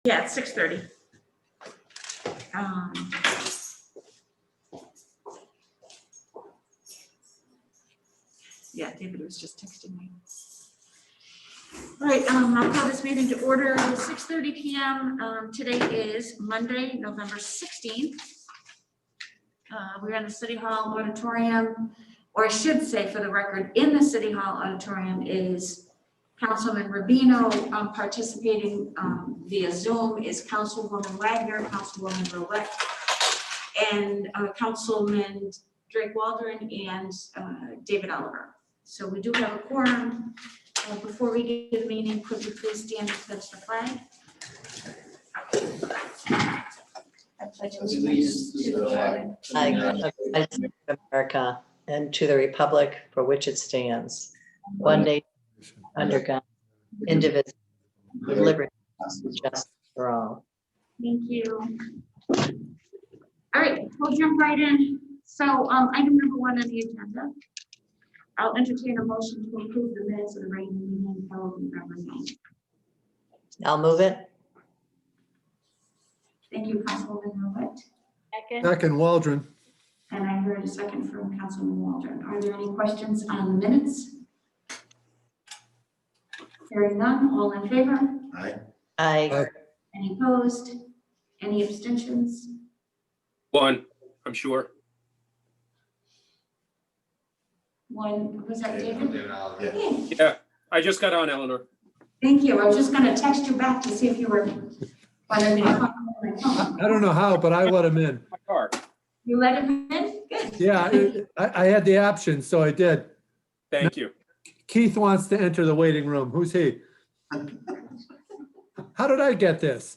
Yeah, it's 6:30. Yeah, David was just texting me. All right, I'll call this meeting to order at 6:30 p.m. Today is Monday, November 16th. We're in the City Hall auditorium, or I should say for the record, in the City Hall auditorium is Councilman Rubino. Participating via Zoom is Councilwoman Wagner, Councilwoman Roulette, and Councilman Drake Waldron and David Oliver. So we do have a quorum. Before we get the meeting, could you please stand and pledge the flag? I pledge allegiance to the flag of America and to the republic for which it stands, one nation under God, indivisible, with liberty and justice for all. Thank you. All right, we'll jump right in. So item number 1 on the agenda. I'll entertain a motion to approve the minutes of the regular meeting held November 9th. I'll move it. Thank you, Councilwoman Roulette. Second, Waldron. And I heard a second from Councilman Waldron. Are there any questions on the minutes? Hearing none, all in favor? Aye. Aye. Any opposed? Any abstentions? One, I'm sure. One, was that David? Yeah. Yeah. Yeah, I just got on, Eleanor. Thank you. I was just gonna text you back to see if you were wanted me to call on my phone. I don't know how, but I let him in. My car. You let him in? Good. Yeah, I had the option, so I did. Thank you. Keith wants to enter the waiting room. Who's he? How did I get this?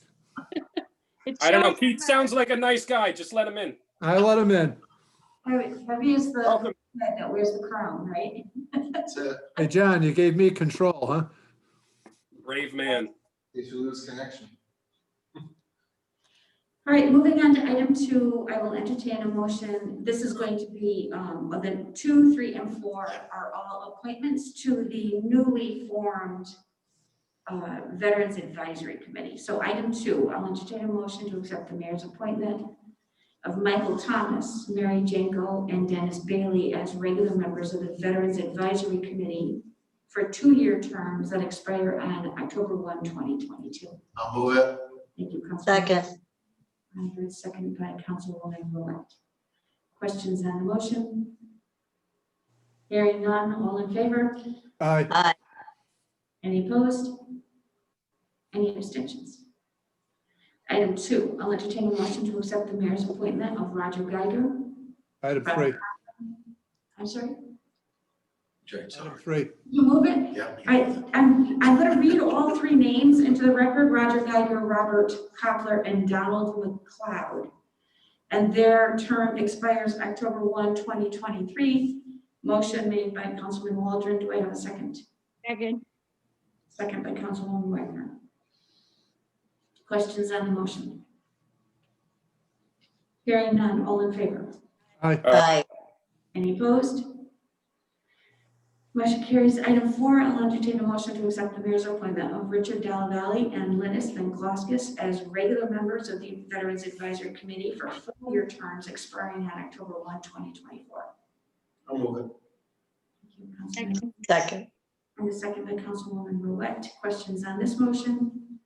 I don't know. Pete sounds like a nice guy. Just let him in. I let him in. Heavy is the Welcome. head that wears the crown, right? That's it. Hey, John, you gave me control, huh? Brave man. If you lose connection. All right, moving on to item 2, I will entertain a motion. This is going to be, the 2, 3, and 4 are all appointments to the newly formed Veterans Advisory Committee. So item 2, I'll entertain a motion to accept the mayor's appointment of Michael Thomas, Mary Janko, and Dennis Bailey as regular members of the Veterans Advisory Committee for 2-year terms that expire on October 1, 2022. I'll move it. Thank you, Councilman. Second. I heard seconded by Councilwoman Roulette. Questions on the motion? Hearing none, all in favor? Aye. Aye. Any opposed? Any abstentions? Item 2, I'll entertain a motion to accept the mayor's appointment of Roger Geiger. Item 3. I'm sorry, Item 3. you move it? Yeah. I'm going to read all 3 names into the record: Roger Geiger, Robert Koppler, and Donald McLeod. And their term expires October 1, 2023. Motion made by Councilman Waldron. Do I have a second? Second. Second by Councilwoman Wagner. Questions on the motion? Hearing none, all in favor? Aye. Aye. Any opposed? Motion carries. Item 4, I'll entertain a motion to accept the mayor's appointment of Richard Delavalli and Linus Van Gloskis as regular members of the Veterans Advisory Committee for 4-year terms expiring on October 1, 2024. I'll move it. Thank you, Councilman. Second. And a second by Councilwoman Roulette. Questions on this motion?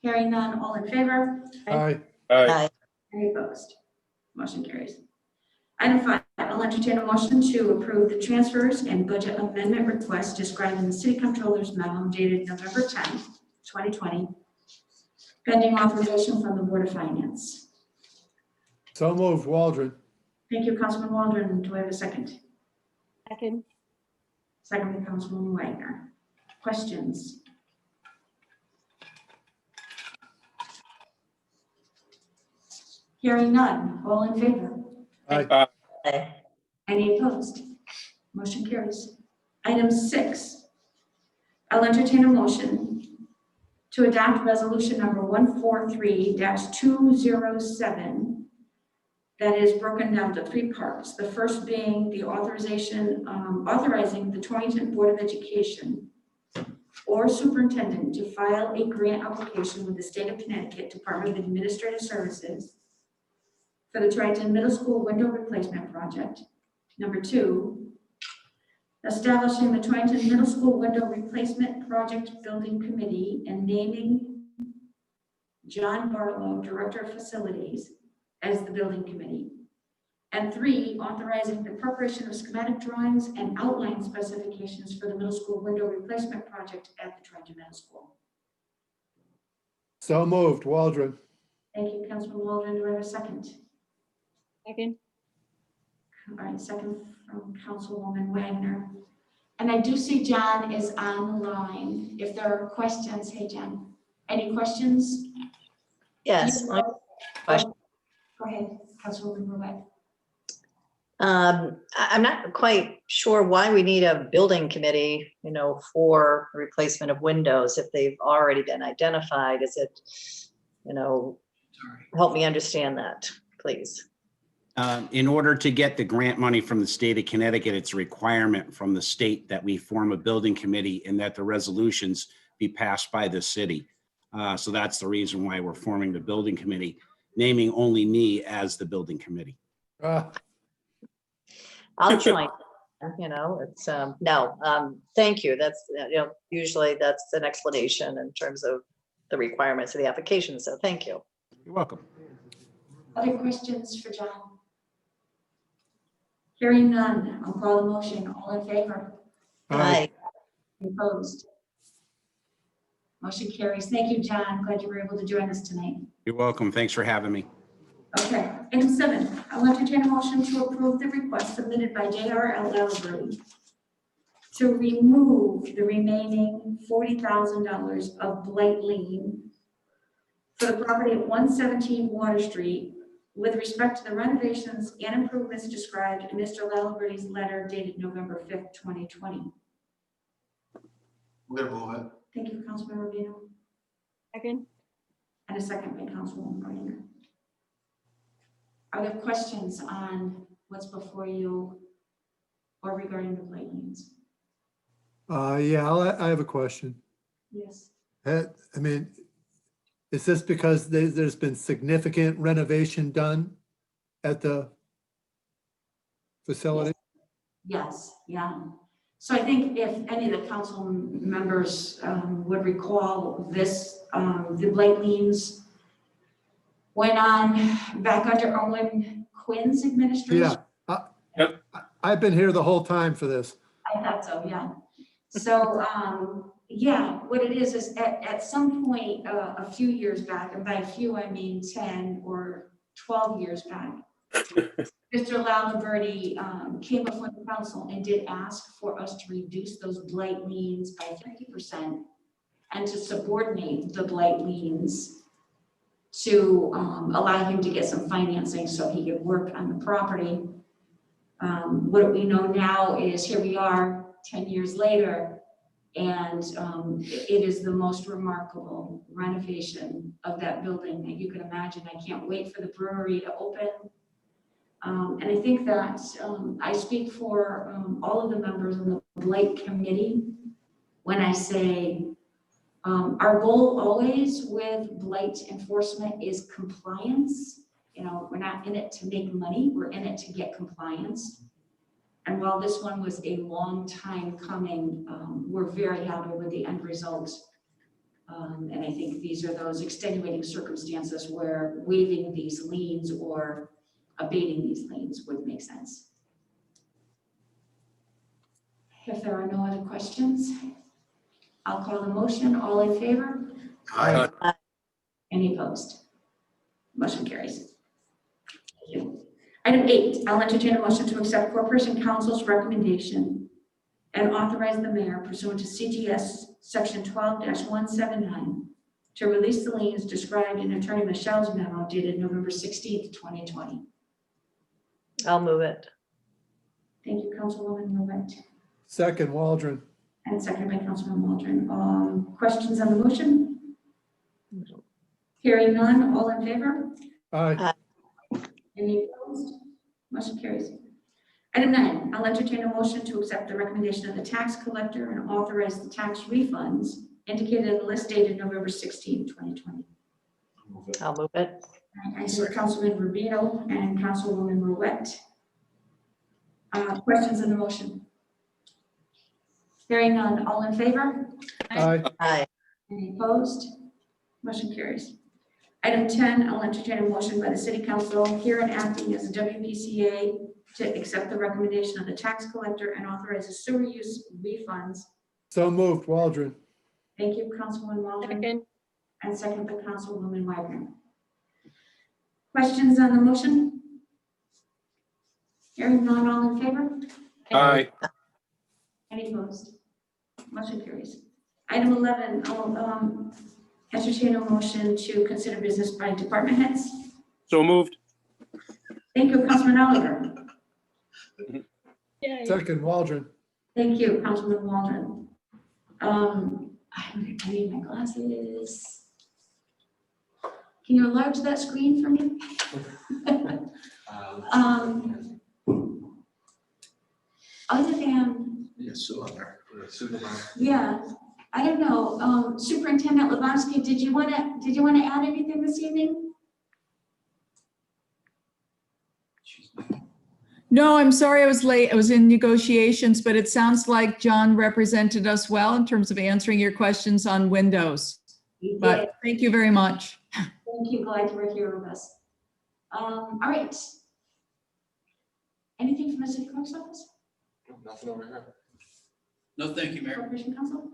Hearing none, all in favor? Aye. Aye. Any opposed? Motion carries. Item 5, I'll entertain a motion to approve the transfers and budget amendment request described in the City Comptroller's memo dated November 10, 2020, pending authorization from the Board of Finance. So moved, Waldron. Thank you, Councilman Waldron. Do I have a second? Second. Second by Councilwoman Wagner. Questions? Hearing none. All in favor? Aye. Aye. Any opposed? Motion carries. Item 6, I'll entertain a motion to adopt resolution number 143-207 that is broken down to 3 parts. The first being the authorizing the Torrington Board of Education or superintendent to file a grant application with the State of Connecticut Department of Administrative Services for the Torrington Middle School window replacement project. Number 2, establishing the Torrington Middle School window replacement project building committee and naming John Barlow, Director of Facilities, as the building committee. And 3, authorizing the preparation of schematic drawings and outline specifications for the middle school window replacement project at the Torrington Middle School. So moved, Waldron. Thank you, Councilman Waldron. Do I have a second? Second. All right, second from Councilwoman Wagner. And I do see John is on the line. If there are questions, hey, John, any questions? Yes. Question. Go ahead, Councilwoman Ruette. I'm not quite sure why we need a building committee, for replacement of windows if they've already been identified. Is it, help me understand that, please. In order to get the grant money from the state of Connecticut, it's a requirement from the state that we form a building committee and that the resolutions be passed by the city. So that's the reason why we're forming the building committee, naming only me as the building committee. I'll join. It's thank you. That's usually that's an explanation in terms of the requirements of the application. So thank you. You're welcome. Other questions for John? Hearing none, I'll call the motion. All in favor? Aye. Opposed? Motion carries. Thank you, John. Glad you were able to join us tonight. You're welcome. Thanks for having me. Okay, item 7, I'll entertain a motion to approve the request submitted by J.R.L. Library to remove the remaining $40,000 of blight lien for the property at 117 Water Street with respect to the renovations and improvements described in Mr. Library's letter dated November 5th, 2020. I'm gonna move it. Thank you, Councilman Rubino. Second. And a second by Councilwoman Briner. Are there questions on what's before you or regarding the blight liens? Yeah, I have a question. Yes. Is this because there's been significant renovation done at the facility? Yes, yeah. So I think if any of the council members would recall this, the blight liens went on back under Owen Quinn's administration. Yeah. I've been here the whole time for this. I thought so, yeah. So, yeah, what it is at some point a few years back, and by a few I mean 10 or 12 years back, Mr. Laliberty came before the council and did ask for us to reduce those blight liens by 50% and to subordinate the blight liens to allow him to get some financing so he could work on the property. What we know now is here we are 10 years later, and it is the most remarkable renovation of that building that you can imagine. I can't wait for the brewery to open. And I think that I speak for all of the members of the blight committee when I say our goal always with blight enforcement is compliance. We're not in it to make money, we're in it to get compliance. And while this one was a long time coming, we're very happy with the end result. And I think these are those extenuating circumstances where waiving these liens or abating these liens would make sense. If there are no other questions, I'll call the motion. All in favor? Aye. Any opposed? Motion carries. Thank you. Item 8, I'll entertain a motion to accept Corporation Council's recommendation and authorize the mayor pursuant to CGS section 12-179 to release the liens described in Attorney Michelle's memo dated November 16th, 2020. I'll move it. Thank you, Councilwoman Ruette. Second, Waldron. And seconded by Councilman Waldron. Questions on the motion? Hearing none, all in favor? Aye. Any opposed? Motion carries. Item 9, I'll entertain a motion to accept the recommendation of the tax collector and authorize the tax refunds indicated in the list dated November 16, 2020. Move it. I'll move it. I see Councilman Rubino and Councilwoman Ruette. Questions on the motion? Hearing none, all in favor? Aye. Aye. Any opposed? Motion carries. Item 10, I'll entertain a motion by the City Council here and acting as a WPCA to accept the recommendation of the tax collector and authorize the sewer use refunds. So moved, Waldron. Thank you, Councilwoman Waldron, Second. and second by Councilwoman Wagner. Questions on the motion? Hearing none, all in favor? Aye. Any opposed? Motion carries. Item 11, I'll entertain a motion to consider business by department heads. So moved. Thank you, Councilman Oliver. Yay. Second, Waldron. Thank you, Councilman Waldron. I need my glasses. Can you enlarge that screen for me? Other than, Yeah, Sue on there. Sue on there. yeah, I don't know, Superintendent Lebowski, did you want to add anything this evening? No, I'm sorry I was late. I was in negotiations, but it sounds like John represented us well in terms of answering your questions on Windows. You did. But thank you very much. Thank you, glad you were here with us. All right. Anything from the city clerk's office? Nothing over here. No, thank you, Mayor. Corporation Council?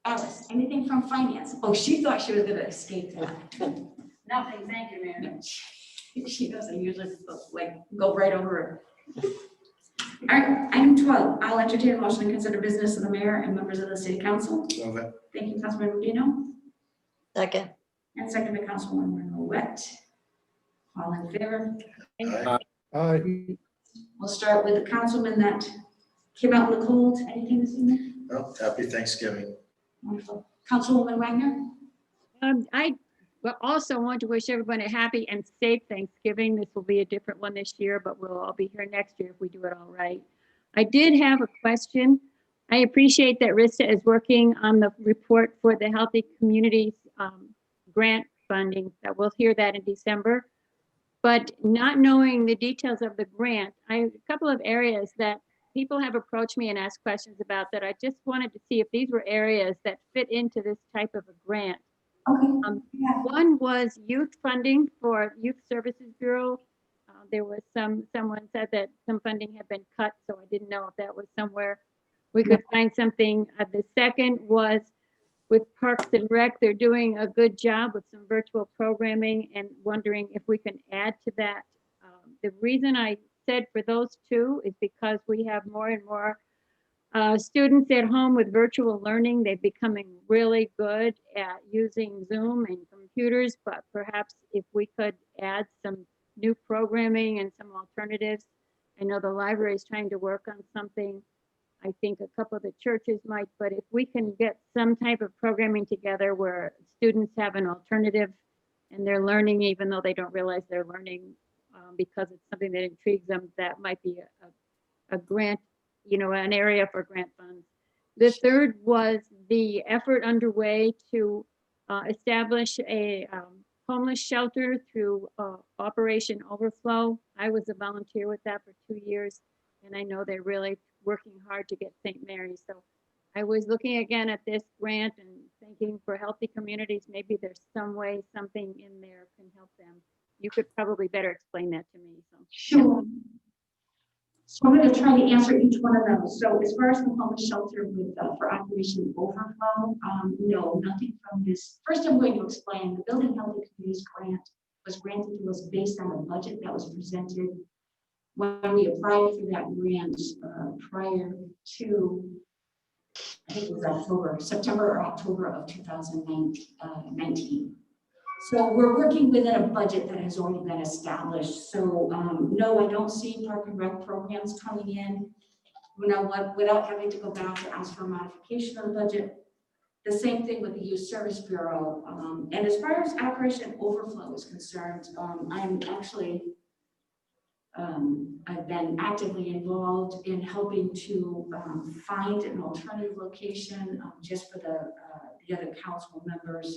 Alice, anything from finance? Oh, she thought she was gonna escape that. Nothing, thank you, Mayor. She does, I usually like go right over her. All right, item 12, I'll entertain a motion to consider business of the mayor and members of the city council. Move it. Thank you, Councilman Rubino, Second. and second to Councilwoman Ruette. All in favor? Aye. We'll start with the councilman that came out in the cold. Anything this evening? Well, happy Thanksgiving. Wonderful. Councilwoman Wagner? I also want to wish everyone a happy and safe Thanksgiving. This will be a different one this year, but we'll all be here next year if we do it all right. I did have a question. I appreciate that Rista is working on the report for the Healthy Communities grant funding. That we'll hear that in December. But not knowing the details of the grant, I have a couple of areas that people have approached me and asked questions about that I just wanted to see if these were areas that fit into this type of a grant. Okay. One was youth funding for Youth Services Bureau. There was someone said that some funding had been cut, so I didn't know if that was somewhere we could find something. The second was with Parks and Rec. They're doing a good job with some virtual programming and wondering if we can add to that. The reason I said for those two is because we have more and more students at home with virtual learning. They're becoming really good at using Zoom and computers, but perhaps if we could add some new programming and some alternatives. I know the library is trying to work on something. I think a couple of the churches might, but if we can get some type of programming together where students have an alternative and they're learning even though they don't realize they're learning because it's something that intrigues them, that might be a grant, you know, an area for grant funds. The third was the effort underway to establish a homeless shelter through Operation Overflow. I was a volunteer with that for 2 years, and I know they're really working hard to get St. Mary's. So I was looking again at this grant and thinking for Healthy Communities, maybe there's some way something in there can help them. You could probably better explain that to me. So. Sure. So I'm going to try to answer each one of those. So as far as the homeless shelter with for Operation Overflow, no, nothing from this. First, I'm going to explain the Building Healthy Communities grant was granted to us based on a budget that was presented when we applied for that grant prior to, I think it was September or October of 2019. So we're working within a budget that has already been established. So no, I don't see Park and Rec programs coming in, you know, without having to go back to ask for a modification of the budget. The same thing with the Youth Service Bureau. And as far as Operation Overflow is concerned, I'm actually I've been actively involved in helping to find an alternative location just for the other council members'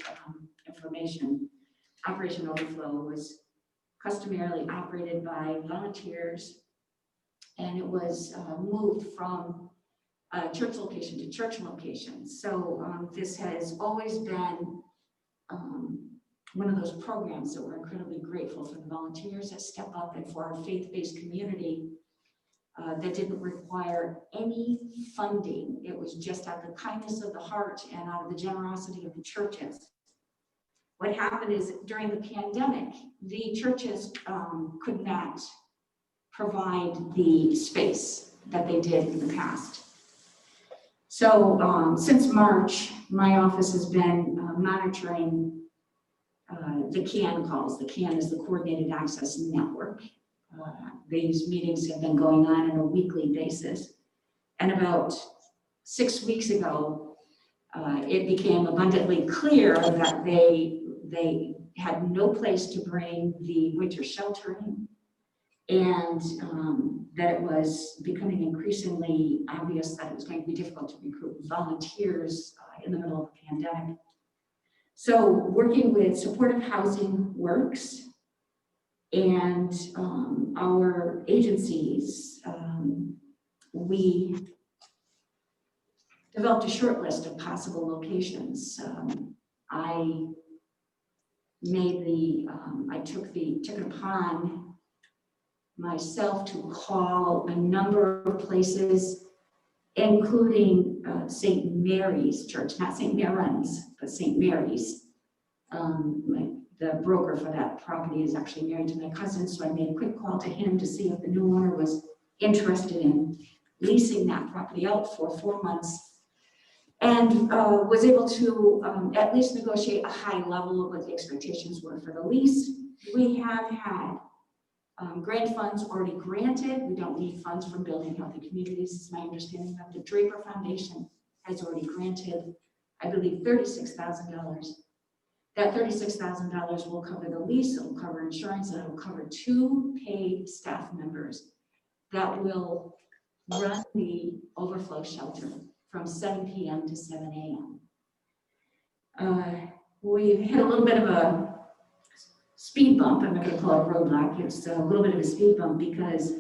information. Operation Overflow was customarily operated by volunteers, and it was moved from church location to church location. So this has always been one of those programs that we're incredibly grateful for the volunteers that step up, and for our faith-based community that didn't require any funding. It was just out of the kindness of the heart and out of the generosity of the churches. What happened is during the pandemic, the churches could not provide the space that they did in the past. So since March, my office has been monitoring the CAN calls. The CAN is the Coordinated Access Network. These meetings have been going on a weekly basis. And about 6 weeks ago, it became abundantly clear that they had no place to bring the winter sheltering, and that it was becoming increasingly obvious that it was going to be difficult to recruit volunteers in the middle of a pandemic. So working with Supportive Housing Works and our agencies, we developed a short list of possible locations. I took it upon myself to call a number of places, including St. Mary's Church, not St. Mary's, but St. Mary's. The broker for that property is actually married to my cousin, so I made a quick call to him to see if the new owner was interested in leasing that property out for 4 months, and was able to at least negotiate a high level of what the expectations were for the lease. We have had grant funds already granted. We don't need funds from Building Healthy Communities, is my understanding. That the Draper Foundation has already granted, I believe, $36,000. That $36,000 will cover the lease, it'll cover insurance, and it'll cover 2 paid staff members that will run the overflow shelter from 7 p.m. to 7 a.m. We hit a little bit of a speed bump. I'm not going to call it a roadblock. It's a little bit of a speed bump because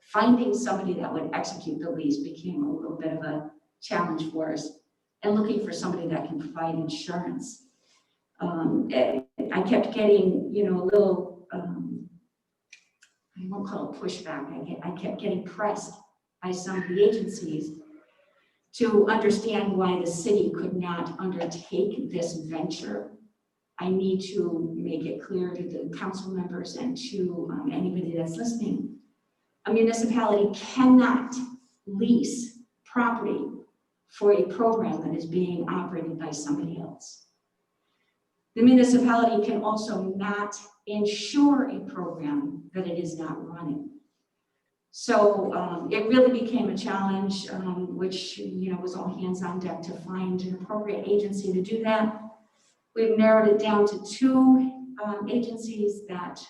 finding somebody that would execute the lease became a little bit of a challenge for us, and looking for somebody that can provide insurance. I kept getting, a little, I won't call it pushback. I kept getting pressed by some of the agencies to understand why the city could not undertake this venture. I need to make it clear to the council members and to anybody that's listening. A municipality cannot lease property for a program that is being operated by somebody else. The municipality can also not insure a program that it is not running. So it really became a challenge, which was all hands on deck to find an appropriate agency to do that. We've narrowed it down to 2 agencies that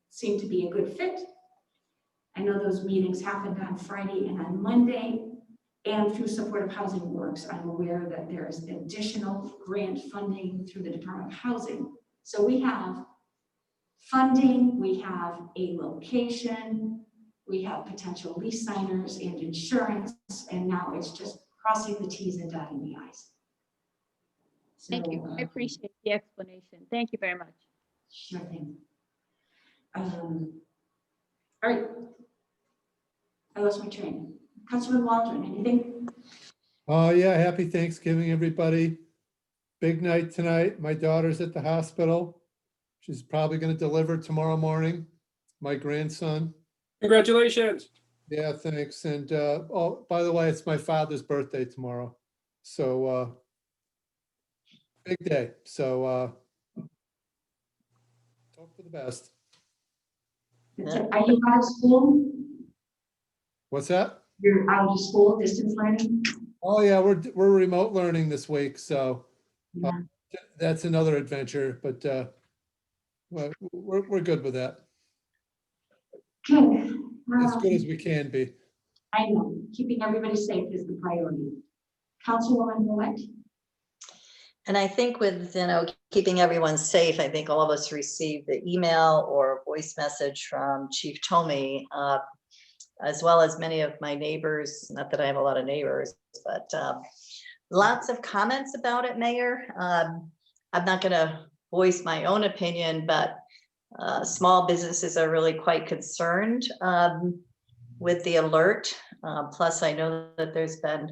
seem to be a good fit. I know those meetings happened on Friday and on Monday, and through Supportive Housing Works, I'm aware that there is additional grant funding through the Department of Housing. So we have funding, we have a location, we have potential lease signers and insurance, and now it's just crossing the T's and dotting the I's. So, Thank you. I appreciate the explanation. Thank you very much. Sure thing. All right. I lost my train. Councilman Waldron, anything? Oh, yeah, happy Thanksgiving, everybody. Big night tonight. My daughter's at the hospital. She's probably going to deliver tomorrow morning. My grandson. Congratulations. Yeah, thanks. And oh, by the way, it's my father's birthday tomorrow. So big day. So hope for the best. Are you out of school? What's that? You're out of school, distance learning? Oh, yeah, we're remote learning this week. So Yeah. that's another adventure, but well, we're good with that. Good. as good as we can be. I know, keeping everybody safe is the priority. Councilwoman Millette? And I think with, keeping everyone safe, I think all of us received the email or voice message from Chief Tomey, as well as many of my neighbors, not that I have a lot of neighbors, but lots of comments about it, Mayor. I'm not gonna voice my own opinion, but small businesses are really quite concerned with the alert. Plus, I know that there's been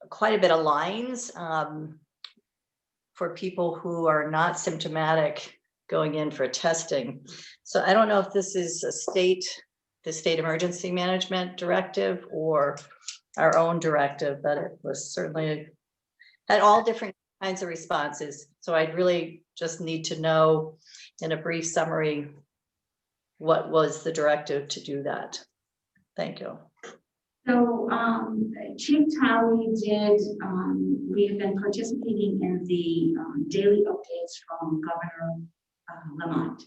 quite a bit of lines for people who are not symptomatic going in for testing. So I don't know if this is the state emergency management directive or our own directive, but it was certainly had all different kinds of responses. So I'd really just need to know in a brief summary, what was the directive to do that? Thank you. So Chief Talley did, we've been participating in the daily updates from Governor Lamont.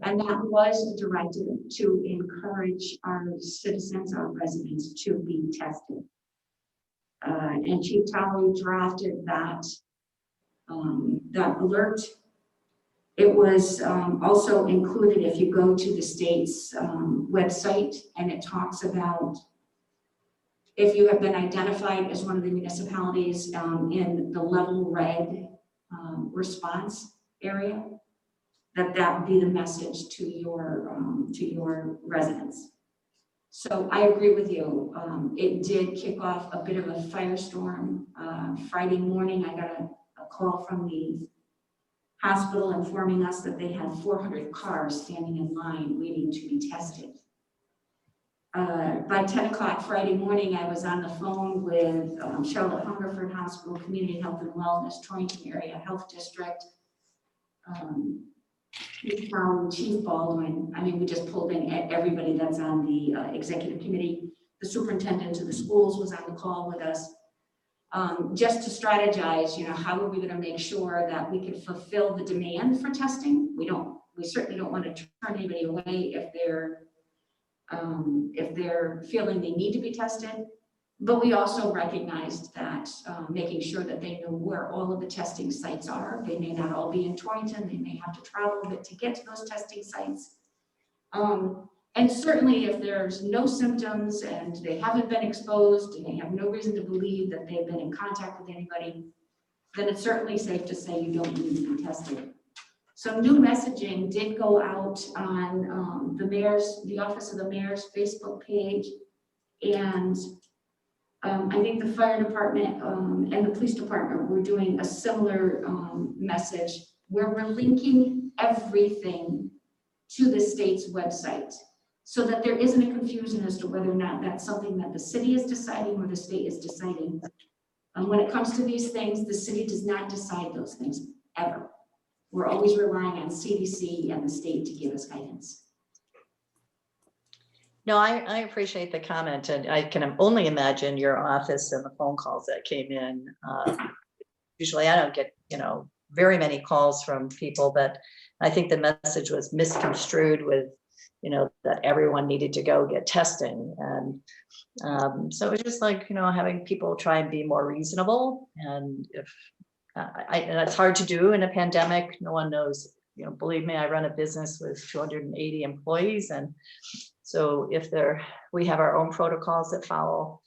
And that was the directive to encourage our citizens, our residents to be tested. And Chief Talley drafted that alert. It was also included if you go to the state's website, and it talks about if you have been identified as one of the municipalities in the level red response area, that would be the message to your residents. So I agree with you. It did kick off a bit of a firestorm. Friday morning, I got a call from the hospital informing us that they had 400 cars standing in line waiting to be tested. By 10 o'clock Friday morning, I was on the phone with Charlotte Hungerford Hospital, Community Health and Wellness, Torrington Area Health District, Chief Baldwin. I mean, we just pulled in everybody that's on the executive committee. The superintendent of the schools was on the call with us, just to strategize, how are we going to make sure that we can fulfill the demand for testing? We certainly don't want to turn anybody away if they're feeling they need to be tested. But we also recognized that making sure that they know where all of the testing sites are. They may not all be in Torrington. They may have to travel a bit to get to those testing sites. And certainly if there's no symptoms and they haven't been exposed and they have no reason to believe that they've been in contact with anybody, then it's certainly safe to say you don't need to be tested. So new messaging did go out on the Office of the Mayor's Facebook page, and I think the fire department and the police department were doing a similar message where we're linking everything to the state's website so that there isn't a confusion as to whether or not that's something that the city is deciding or the state is deciding. When it comes to these things, the city does not decide those things ever. We're always relying on CDC and the state to give us guidance. No, I appreciate the comment, and I can only imagine your office and the phone calls that came in. Usually I don't get, very many calls from people, but I think the message was misconstrued with, that everyone needed to go get testing. And so it was just like, having people try and be more reasonable. And and it's hard to do in a pandemic. No one knows, believe me, I run a business with 280 employees. And so we have our own protocols that follow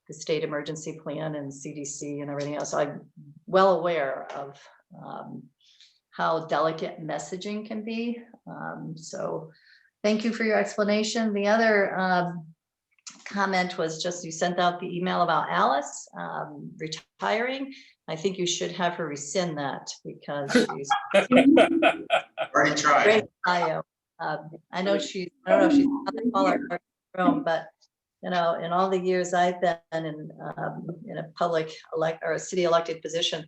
the state emergency plan and CDC and everything else. So I'm well aware of how delicate messaging can be. So thank you for your explanation. The other comment was just you sent out the email about Alice retiring. I think you should have her rescind that because she's Already tried. great bio. I don't know if she's on the call or room, but in all the years I've been in a public or a city elected position,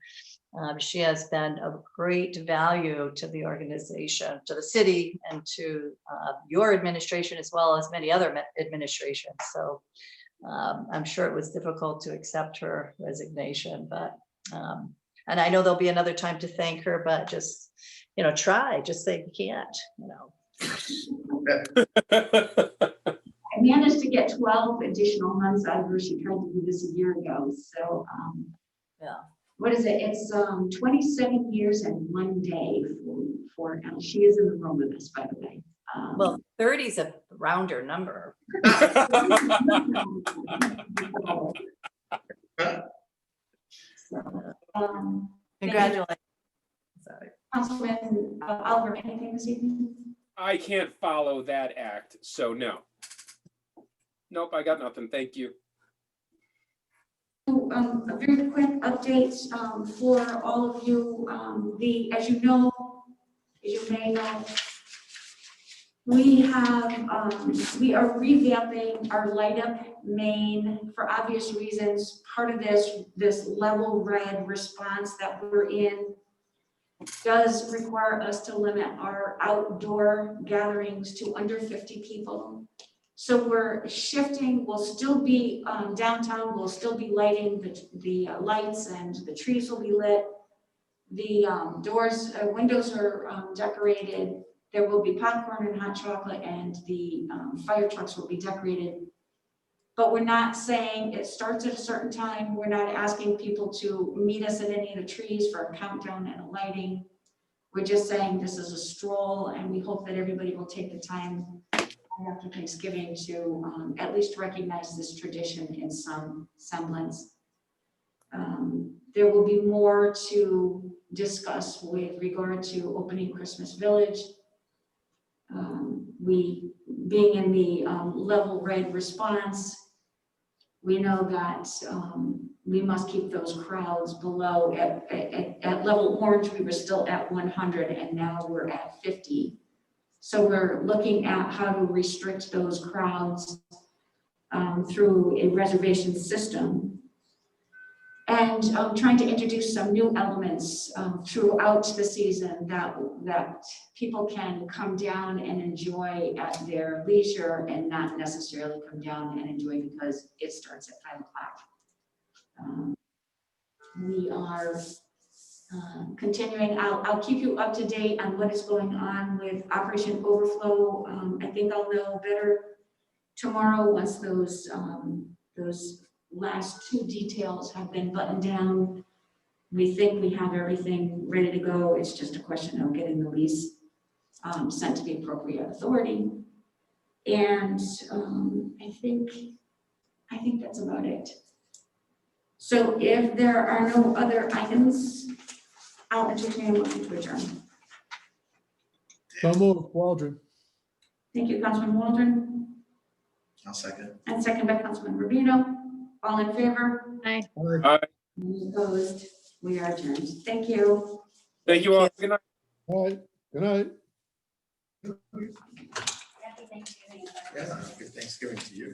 she has been of great value to the organization, to the city, and to your administration, as well as many other administrations. So I'm sure it was difficult to accept her resignation, but and I know there'll be another time to thank her, but just, try, just say you can't, I managed to get 12 additional months out of her. She tried to do this a year ago, so. Yeah. What is it? It's 27 years and 1 day for and she is in the room with us, by the way. Well, 30 is a rounder number. So, Congratulations. Sorry. Councilman Oliver, anything this evening? I can't follow that act, so no. Nope, I got nothing. Thank you. A very quick update for all of you. As you know, as you may know, we are revamping our light up main for obvious reasons. Part of this level red response that we're in does require us to limit our outdoor gatherings to under 50 people. So we're shifting. We'll still be downtown. We'll still be lighting the lights, and the trees will be lit. The windows are decorated. There will be popcorn and hot chocolate, and the fire trucks will be decorated. But we're not saying it starts at a certain time. We're not asking people to meet us at any of the trees for a countdown and a lighting. We're just saying this is a stroll, and we hope that everybody will take the time after Thanksgiving to at least recognize this tradition in some semblance. There will be more to discuss with regard to opening Christmas Village. We, being in the level red response, we know that we must keep those crowds below. At level orange, we were still at 100, and now we're at 50. So we're looking at how to restrict those crowds through a reservation system, and trying to introduce some new elements throughout the season that people can come down and enjoy at their leisure, and not necessarily come down and enjoy because it starts at 5 o'clock. We are continuing. I'll keep you up to date on what is going on with Operation Overflow. I think I'll know better tomorrow once those last 2 details have been buttoned down. We think we have everything ready to go. It's just a question of getting the lease sent to the appropriate authority. And I think that's about it. So if there are no other items, I'll entertain a motion to adjourn. So moved, Waldron. Thank you, Councilman Waldron, I'll second. and second by Councilman Rubino. All in favor? Aye. Any opposed? We are adjourned. Thank you. Thank you all. Good night. All right, good night. Yeah, good Thanksgiving to you.